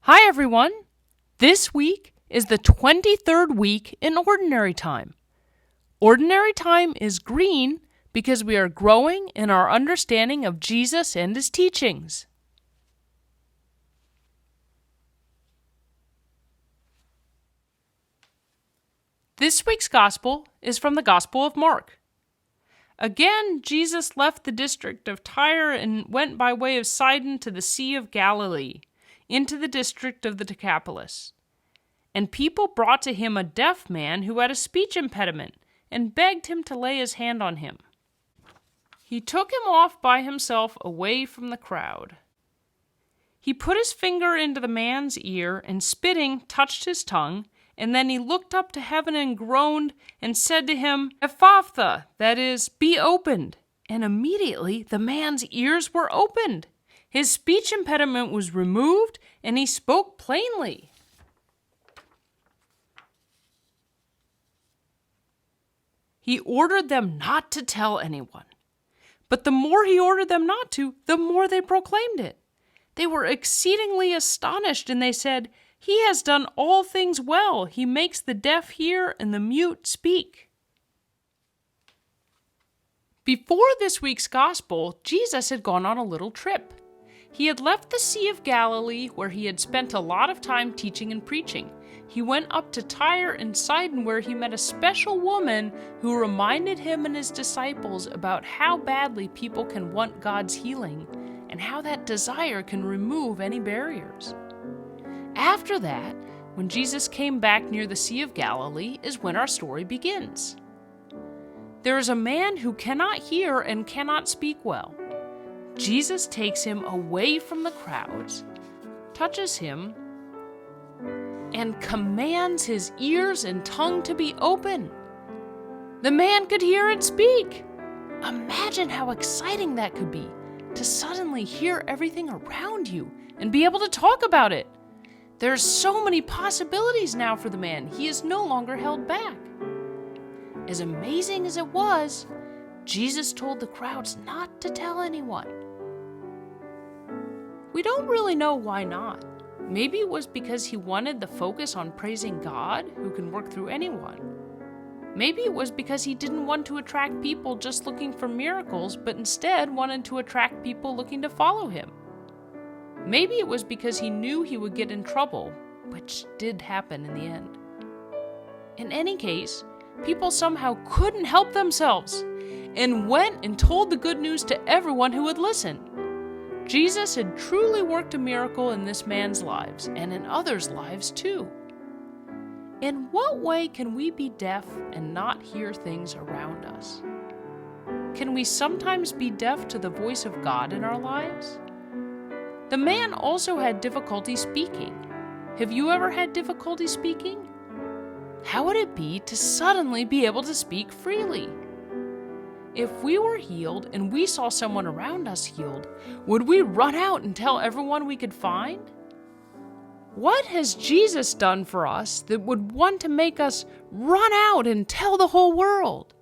Hi, everyone. This week is the 23rd week in Ordinary Time. Ordinary Time is green because we are growing in our understanding of Jesus and his teachings. This week's Gospel is from the Gospel of Mark. Again, Jesus left the district of Tyre and went by way of Sidon to the Sea of Galilee, into the district of the Decapolis. And people brought to him a deaf man who had a speech impediment, and begged him to lay his hand on him. He took him off by himself away from the crowd. He put his finger into the man's ear, and spitting, touched his tongue, and then he looked up to heaven and groaned, and said to him, Ephphatha, that is, be opened. And immediately the man's ears were opened. His speech impediment was removed, and he spoke plainly. He ordered them not to tell anyone. But the more he ordered them not to, the more they proclaimed it. They were exceedingly astonished, and they said, He has done all things well. He makes the deaf hear and the mute speak. Before this week's gospel, Jesus had gone on a little trip. He had left the Sea of Galilee, where he had spent a lot of time teaching and preaching. He went up to Tyre and Sidon, where he met a special woman who reminded him and his disciples about how badly people can want God's healing and how that desire can remove any barriers. After that, when Jesus came back near the Sea of Galilee, is when our story begins. There is a man who cannot hear and cannot speak well. Jesus takes him away from the crowds, touches him, and commands his ears and tongue to be open. The man could hear and speak. Imagine how exciting that could be, to suddenly hear everything around you and be able to talk about it. There's so many possibilities now for the man. He is no longer held back. As amazing as it was, Jesus told the crowds not to tell anyone. We don't really know why not. Maybe it was because he wanted the focus on praising God, who can work through anyone. Maybe it was because he didn't want to attract people just looking for miracles, but instead wanted to attract people looking to follow him. Maybe it was because he knew he would get in trouble, which did happen in the end. In any case, people somehow couldn't help themselves and went and told the good news to everyone who would listen. Jesus had truly worked a miracle in this man's lives and in others' lives too. In what way can we be deaf and not hear things around us? Can we sometimes be deaf to the voice of God in our lives? The man also had difficulty speaking. Have you ever had difficulty speaking? How would it be to suddenly be able to speak freely? If we were healed and we saw someone around us healed, would we run out and tell everyone we could find? What has Jesus done for us that would want to make us run out and tell the whole world?